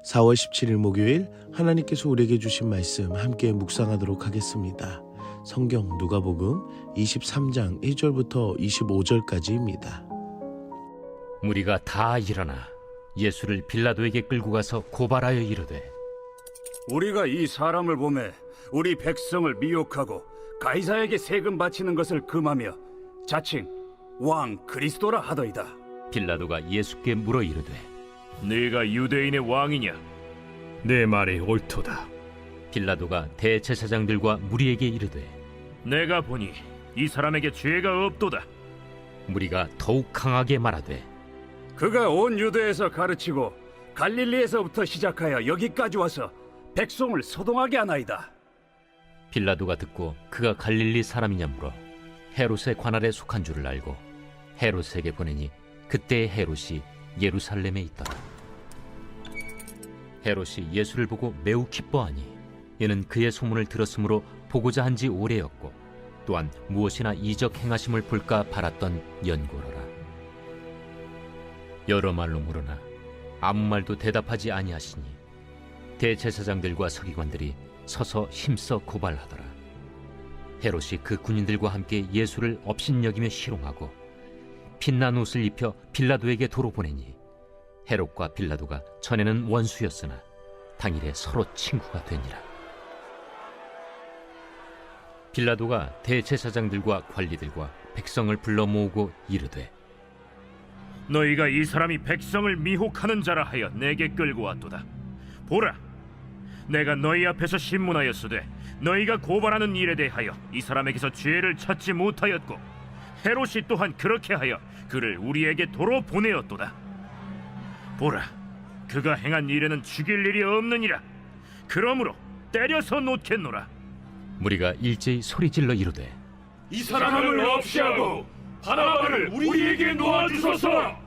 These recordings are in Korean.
4월 17일 목요일 하나님께서 우리에게 주신 말씀 함께 묵상하도록 하겠습니다. 성경 누가복음 23장 1절부터 25절까지입니다. 무리가 다 일어나 예수를 빌라도에게 끌고 가서 고발하여 이르되, 우리가 이 사람을 보매 우리 백성을 미혹하고 가이사에게 세금 바치는 것을 금하며 자칭 왕 그리스도라 하더이다. 빌라도가 예수께 물어 이르되, 네가 유대인의 왕이냐? 내 말이 옳도다. 빌라도가 대제사장들과 무리에게 이르되, 내가 보니 이 사람에게 죄가 없도다. 무리가 더욱 강하게 말하되, 그가 온 유대에서 가르치고 갈릴리에서부터 시작하여 여기까지 와서 백성을 소동하게 하나이다. 빌라도가 듣고 그가 갈릴리 사람이냐 물어 헤롯의 관할에 속한 줄을 알고 헤롯에게 보내니 그때의 헤롯이 예루살렘에 있더라. 헤롯이 예수를 보고 매우 기뻐하니 이는 그의 소문을 들었으므로 보고자 한 지 오래였고 또한 무엇이나 이적 행하심을 볼까 바랐던 연고로라. 여러 말로 물으나 아무 말도 대답하지 아니하시니 대제사장들과 서기관들이 서서 힘써 고발하더라. 헤롯이 그 군인들과 함께 예수를 업신여기며 희롱하고 빛난 옷을 입혀 빌라도에게 도로 보내니 헤롯과 빌라도가 전에는 원수였으나 당일에 서로 친구가 되니라. 빌라도가 대제사장들과 관리들과 백성을 불러 모으고 이르되, 너희가 이 사람이 백성을 미혹하는 자라 하여 내게 끌고 왔도다. 보라, 내가 너희 앞에서 신문하였으되 너희가 고발하는 일에 대하여 이 사람에게서 죄를 찾지 못하였고 헤롯이 또한 그렇게 하여 그를 우리에게 도로 보내었도다. 보라, 그가 행한 일에는 죽일 일이 없느니라. 그러므로 때려서 놓겠노라. 무리가 일제히 소리질러 이르되, 이 사람을 없이하고 바라바를 우리에게 놓아주소서.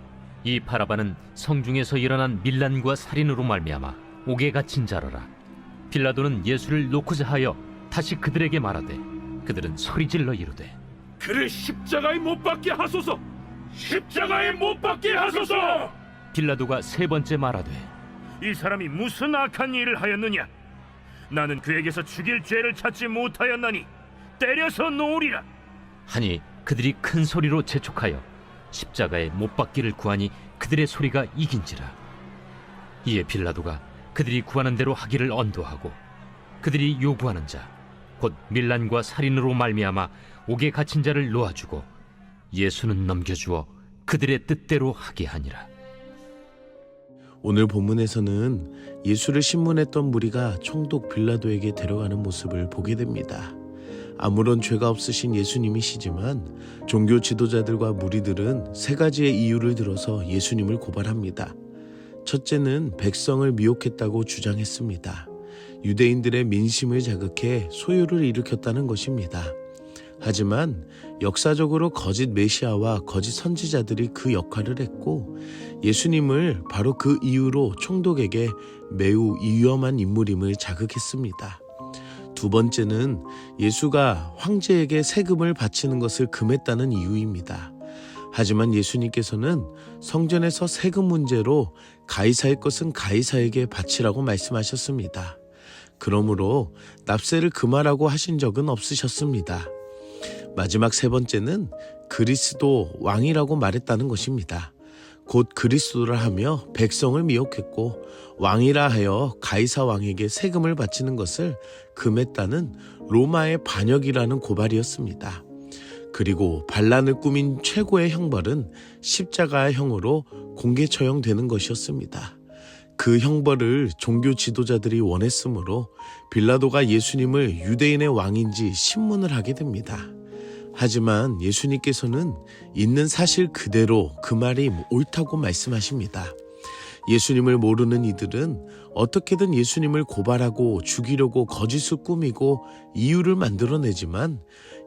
이 바라바는 성중에서 일어난 밀란과 살인으로 말미암아 옥에 갇힌 자라라. 빌라도는 예수를 놓고자 하여 다시 그들에게 말하되 그들은 소리질러 이르되, 그를 십자가에 못 박게 하소서. 십자가에 못 박게 하소서. 빌라도가 세 번째 말하되, 이 사람이 무슨 악한 일을 하였느냐? 나는 그에게서 죽일 죄를 찾지 못하였나니 때려서 놓으리라. 하니 그들이 큰 소리로 재촉하여 십자가에 못 박기를 구하니 그들의 소리가 이긴지라. 이에 빌라도가 그들이 구하는 대로 하기를 언도하고 그들이 요구하는 자 곧 밀란과 살인으로 말미암아 옥에 갇힌 자를 놓아주고 예수는 넘겨주어 그들의 뜻대로 하게 하니라. 오늘 본문에서는 예수를 신문했던 무리가 총독 빌라도에게 데려가는 모습을 보게 됩니다. 아무런 죄가 없으신 예수님이시지만 종교 지도자들과 무리들은 세 가지의 이유를 들어서 예수님을 고발합니다. 첫째는 백성을 미혹했다고 주장했습니다. 유대인들의 민심을 자극해 소요를 일으켰다는 것입니다. 하지만 역사적으로 거짓 메시아와 거짓 선지자들이 그 역할을 했고 예수님을 바로 그 이유로 총독에게 매우 위험한 인물임을 자극했습니다. 두 번째는 예수가 황제에게 세금을 바치는 것을 금했다는 이유입니다. 하지만 예수님께서는 성전에서 세금 문제로 가이사의 것은 가이사에게 바치라고 말씀하셨습니다. 그러므로 납세를 금하라고 하신 적은 없으셨습니다. 마지막 세 번째는 그리스도 왕이라고 말했다는 것입니다. 곧 그리스도라 하며 백성을 미혹했고 왕이라 하여 가이사 왕에게 세금을 바치는 것을 금했다는 로마의 반역이라는 고발이었습니다. 그리고 반란을 꾸민 최고의 형벌은 십자가형으로 공개 처형되는 것이었습니다. 그 형벌을 종교 지도자들이 원했으므로 빌라도가 예수님을 유대인의 왕인지 신문을 하게 됩니다. 하지만 예수님께서는 있는 사실 그대로 그 말이 옳다고 말씀하십니다. 예수님을 모르는 이들은 어떻게든 예수님을 고발하고 죽이려고 거짓을 꾸미고 이유를 만들어내지만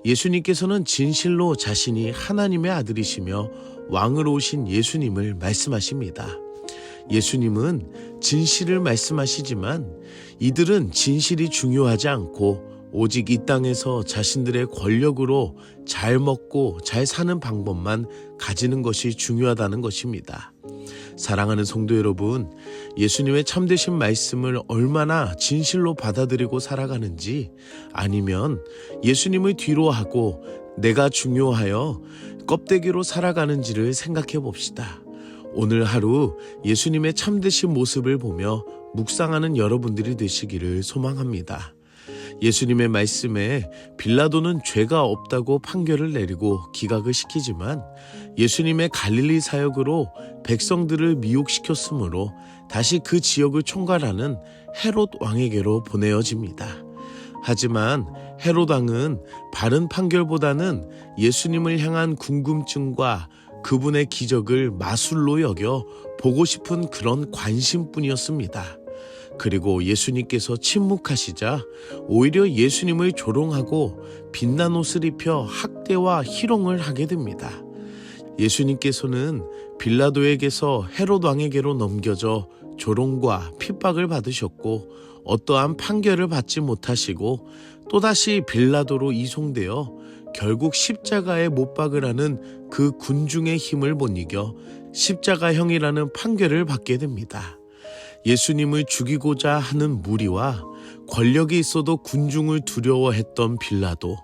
예수님께서는 진실로 자신이 하나님의 아들이시며 왕으로 오신 예수님을 말씀하십니다. 예수님은 진실을 말씀하시지만 이들은 진실이 중요하지 않고 오직 이 땅에서 자신들의 권력으로 잘 먹고 잘 사는 방법만 가지는 것이 중요하다는 것입니다. 사랑하는 성도 여러분, 예수님의 참되신 말씀을 얼마나 진실로 받아들이고 살아가는지, 아니면 예수님을 뒤로 하고 내가 중요하여 껍데기로 살아가는지를 생각해 봅시다. 오늘 하루 예수님의 참되신 모습을 보며 묵상하는 여러분들이 되시기를 소망합니다. 예수님의 말씀에 빌라도는 죄가 없다고 판결을 내리고 기각을 시키지만 예수님의 갈릴리 사역으로 백성들을 미혹시켰으므로 다시 그 지역을 총괄하는 헤롯 왕에게로 보내어집니다. 하지만 헤롯 왕은 바른 판결보다는 예수님을 향한 궁금증과 그분의 기적을 마술로 여겨 보고 싶은 그런 관심뿐이었습니다. 그리고 예수님께서 침묵하시자 오히려 예수님을 조롱하고 빛난 옷을 입혀 학대와 희롱을 하게 됩니다. 예수님께서는 빌라도에게서 헤롯 왕에게로 넘겨져 조롱과 핍박을 받으셨고 어떠한 판결을 받지 못하시고 또다시 빌라도로 이송되어 결국 십자가에 못 박으라는 그 군중의 힘을 못 이겨 십자가형이라는 판결을 받게 됩니다. 예수님을 죽이고자 하는 무리와 권력이 있어도 군중을 두려워했던 빌라도,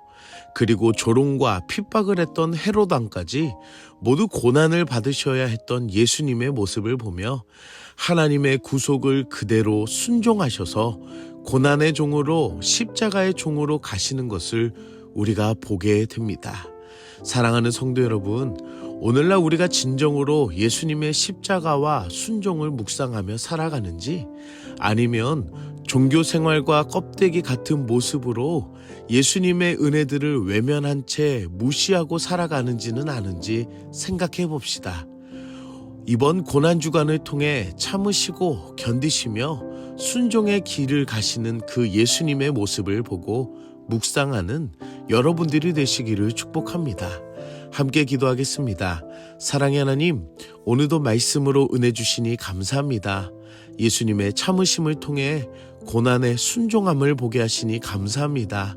그리고 조롱과 핍박을 했던 헤롯 왕까지 모두 고난을 받으셔야 했던 예수님의 모습을 보며 하나님의 구속을 그대로 순종하셔서 고난의 종으로 십자가의 종으로 가시는 것을 우리가 보게 됩니다. 사랑하는 성도 여러분, 오늘날 우리가 진정으로 예수님의 십자가와 순종을 묵상하며 살아가는지, 아니면 종교 생활과 껍데기 같은 모습으로 예수님의 은혜들을 외면한 채 무시하고 살아가는지는 아는지 생각해 봅시다. 이번 고난주간을 통해 참으시고 견디시며 순종의 길을 가시는 그 예수님의 모습을 보고 묵상하는 여러분들이 되시기를 축복합니다. 함께 기도하겠습니다. 사랑의 하나님, 오늘도 말씀으로 은혜 주시니 감사합니다. 예수님의 참으심을 통해 고난의 순종함을 보게 하시니 감사합니다.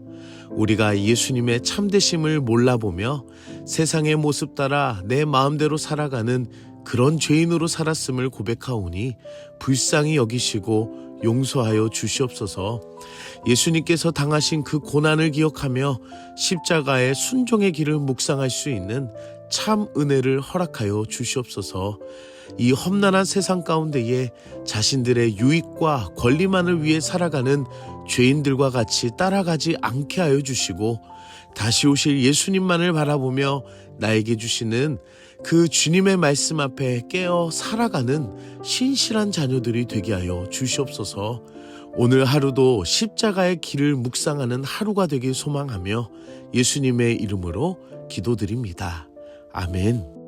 우리가 예수님의 참되심을 몰라보며 세상의 모습 따라 내 마음대로 살아가는 그런 죄인으로 살았음을 고백하오니 불쌍히 여기시고 용서하여 주시옵소서. 예수님께서 당하신 그 고난을 기억하며 십자가의 순종의 길을 묵상할 수 있는 참 은혜를 허락하여 주시옵소서. 이 험난한 세상 가운데에 자신들의 유익과 권리만을 위해 살아가는 죄인들과 같이 따라가지 않게 하여 주시고, 다시 오실 예수님만을 바라보며 나에게 주시는 그 주님의 말씀 앞에 깨어 살아가는 신실한 자녀들이 되게 하여 주시옵소서. 오늘 하루도 십자가의 길을 묵상하는 하루가 되길 소망하며 예수님의 이름으로 기도드립니다. 아멘.